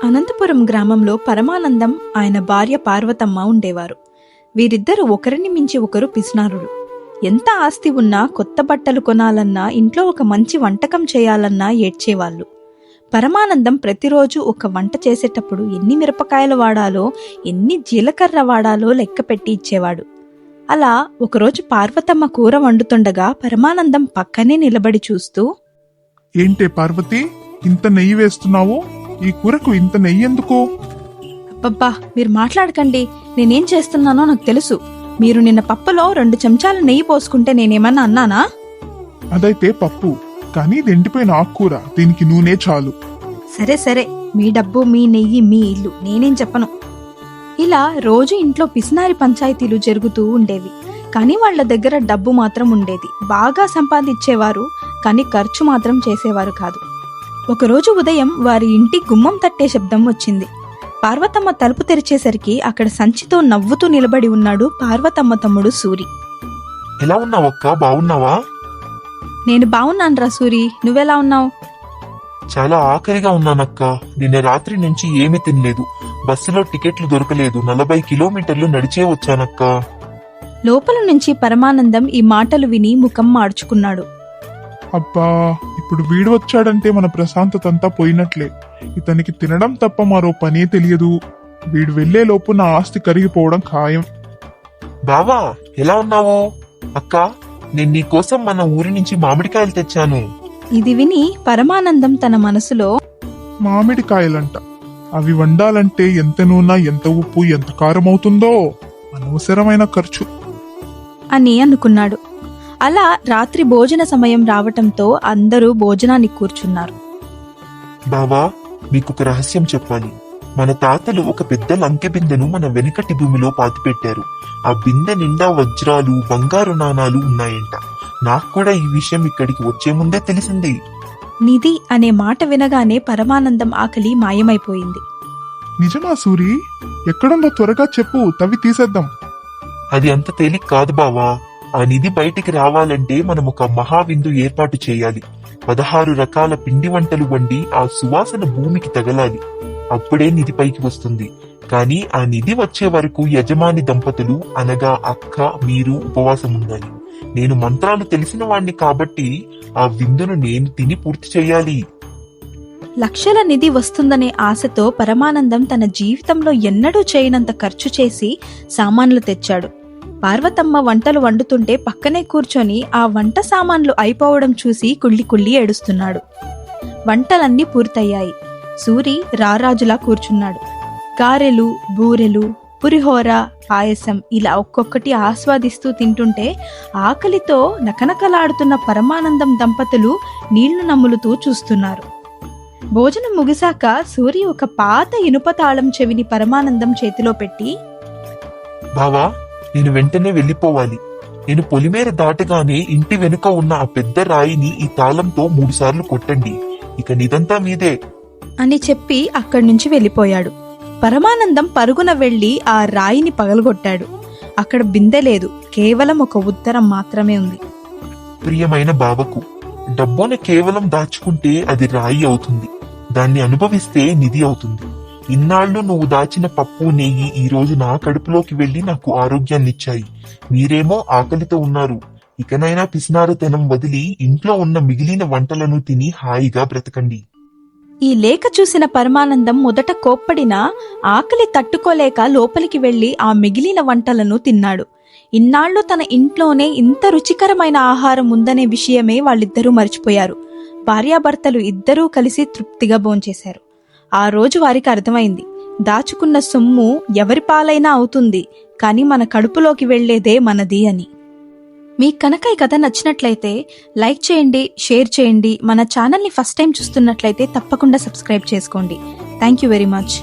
అనంతపురం గ్రామంలో పరమానందం ఆయన భార్య పార్వతమ్మ ఉండేవారు. వీరిద్దరూ ఒకరిని మించి ఒకరు పిసినారులు. ఎంత ఆస్తి ఉన్నా, కొత్త బట్టలు కొనాలన్నా, ఇంట్లో ఒక మంచి వంటకం చేయాలన్నా ఏడ్చేవాళ్ళు. పరమానందం ప్రతిరోజు ఒక వంట చేసేటప్పుడు ఎన్ని మిరపకాయలు వాడాలో, ఎన్ని జీలకర్ర వాడాలో లెక్క పెట్టి ఇచ్చేవాడు. అలా ఒకరోజు పార్వతమ్మ కూర వండుతుండగా పరమానందం పక్కనే నిలబడి చూస్తూ, ఏంటే పార్వతి, ఇంత నెయ్యి వేస్తున్నావు? ఈ కూరకు ఇంత నెయ్యి ఎందుకు? అబ్బబ్బా, మీరు మాట్లాడకండి. నేనేం చేస్తున్నానో నాకు తెలుసు. మీరు నిన్న పప్పులో 2 చెంచాల నెయ్యి పోసుకుంటే నేనేమన్నా అన్నానా? అదైతే పప్పు, కానీ ఇది ఎండిపోయిన ఆకుకూర. దీనికి నూనె చాలు. సరే సరే, మీ డబ్బు, మీ నెయ్యి, మీ ఇల్లు, నేనేం చెప్పను. ఇలా రోజు ఇంట్లో పిసినారి పంచాయతీలు జరుగుతూ ఉండేవి. కానీ వాళ్ల దగ్గర డబ్బు మాత్రం ఉండేది. బాగా సంపాదించేవారు, కానీ ఖర్చు మాత్రం చేసేవారు కాదు. ఒకరోజు ఉదయం వారి ఇంటి గుమ్మం తట్టే శబ్దం వచ్చింది. పార్వతమ్మ తలుపు తెరిచేసరికి అక్కడ సంచితో నవ్వుతూ నిలబడి ఉన్నాడు పార్వతమ్మ తమ్ముడు సూరి. ఎలా ఉన్నావక్క? బాగున్నావా? నేను బాగున్నానురా సూరి, నువ్వెలా ఉన్నావు? చాలా ఆఖరిగా ఉన్నానక్క. నిన్న రాత్రి నుంచి ఏమీ తినలేదు. బస్సులో టికెట్లు దొరకలేదు. 40 కిలోమీటర్లు నడిచే వచ్చానక్క. లోపల నుంచి పరమానందం ఈ మాటలు విని ముఖం మార్చుకున్నాడు. అబ్బా, ఇప్పుడు వీడు వచ్చాడంటే మన ప్రశాంతత అంతా పోయినట్లే. ఇతనికి తినడం తప్ప మరో పనే తెలియదు. వీడు వెళ్లేలోపు నా ఆస్తి కరిగిపోవడం ఖాయం. బావా, ఎలా ఉన్నావు? అక్క, నేను నీకోసం మన ఊరి నుంచి మామిడికాయలు తెచ్చాను. ఇది విని పరమానందం తన మనసులో, మామిడికాయలంట, అవి వండాలంటే ఎంత నూనె, ఎంత ఉప్పు, ఎంత కారం అవుతుందో. అనవసరమైన ఖర్చు అని అనుకున్నాడు. అలా రాత్రి భోజన సమయం రావటంతో అందరూ భోజనానికి కూర్చున్నారు. బావా, మీకొక రహస్యం చెప్పాలి. మన తాతలు ఒక పెద్ద లంకె బిందెను మన వెనుకటి భూమిలో పాతిపెట్టారు. ఆ బిందె నిండా వజ్రాలు, బంగారు నాణాలు ఉన్నాయంట. నాకు కూడా ఈ విషయం ఇక్కడికి వచ్చే ముందే తెలిసింది. నిధి అనే మాట వినగానే పరమానందం ఆకలి మాయమైపోయింది. నిజమా సూరి? ఎక్కడుందో త్వరగా చెప్పు, తవ్వి తీసేద్దాం. అది అంత తేలిక కాదు బావా. ఆ నిధి బయటికి రావాలంటే మనం ఒక మహావిందు ఏర్పాటు చేయాలి. 16 రకాల పిండి వంటలు వండి ఆ సువాసన భూమికి తగలాలి. అప్పుడే నిధి పైకి వస్తుంది. కానీ ఆ నిధి వచ్చే వరకు యజమాని దంపతులు, అనగా అక్క, మీరు ఉపవాసం ఉండాలి. నేను మంత్రాలు తెలిసిన వాణ్ణి కాబట్టి ఆ విందును నేను తిని పూర్తి చేయాలి. లక్షల నిధి వస్తుందనే ఆశతో పరమానందం తన జీవితంలో ఎన్నడూ చేయనంత ఖర్చు చేసి సామాన్లు తెచ్చాడు. పార్వతమ్మ వంటలు వండుతుంటే పక్కనే కూర్చొని ఆ వంట సామాన్లు అయిపోవడం చూసి కుళ్ళి కుళ్ళి ఏడుస్తున్నాడు. వంటలన్నీ పూర్తయ్యాయి. సూరి రారాజులా కూర్చున్నాడు. గారెలు, బూరెలు, పులిహోర, పాయసం ఇలా ఒక్కొక్కటి ఆస్వాదిస్తూ తింటుంటే ఆకలితో నకనకలాడుతున్న పరమానందం దంపతులు నీళ్లు నములుతూ చూస్తున్నారు. భోజనం ముగిశాక సూరి ఒక పాత ఇనుప తాళం చెవిని పరమానందం చేతిలో పెట్టి, బావా, నేను వెంటనే వెళ్లిపోవాలి. నేను పొలిమేర దాటగానే ఇంటి వెనుక ఉన్న ఆ పెద్ద రాయిని ఈ తాళంతో 3 సార్లు కొట్టండి. ఇక నిదంతా మీదే అని చెప్పి అక్కడి నుంచి వెళ్లిపోయాడు. పరమానందం పరుగున వెళ్లి ఆ రాయిని పగలగొట్టాడు. అక్కడ బిందె లేదు, కేవలం ఒక ఉత్తరం మాత్రమే ఉంది. ప్రియమైన బావకు, డబ్బును కేవలం దాచుకుంటే అది రాయి అవుతుంది. దాన్ని అనుభవిస్తే నిధి అవుతుంది. ఇన్నాళ్లు నువ్వు దాచిన పప్పు, నెయ్యి ఈ రోజు నా కడుపులోకి వెళ్లి నాకు ఆరోగ్యాన్నిచ్చాయి. మీరేమో ఆకలితో ఉన్నారు. ఇకనైనా పిసినారుతనం వదిలి ఇంట్లో ఉన్న మిగిలిన వంటలను తిని హాయిగా బ్రతకండి. ఈ లేఖ చూసిన పరమానందం మొదట కోప్పడినా ఆకలి తట్టుకోలేక లోపలికి వెళ్లి ఆ మిగిలిన వంటలను తిన్నాడు. ఇన్నాళ్లు తన ఇంట్లోనే ఇంత రుచికరమైన ఆహారం ఉందనే విషయమే వాళ్ళిద్దరూ మర్చిపోయారు. భార్యాభర్తలు ఇద్దరూ కలిసి తృప్తిగా భోంచేశారు. ఆ రోజు వారికి అర్థమైంది, దాచుకున్న సొమ్ము ఎవరి పాలైనా అవుతుంది, కానీ మన కడుపులోకి వెళ్లేదే మనది అని. మీకు కనుక ఈ కథ నచ్చినట్లయితే లైక్ చేయండి, షేర్ చేయండి. మన ఛానల్ని ఫస్ట్ టైం చూస్తున్నట్లయితే తప్పకుండా సబ్స్క్రైబ్ చేసుకోండి. Thank you very much.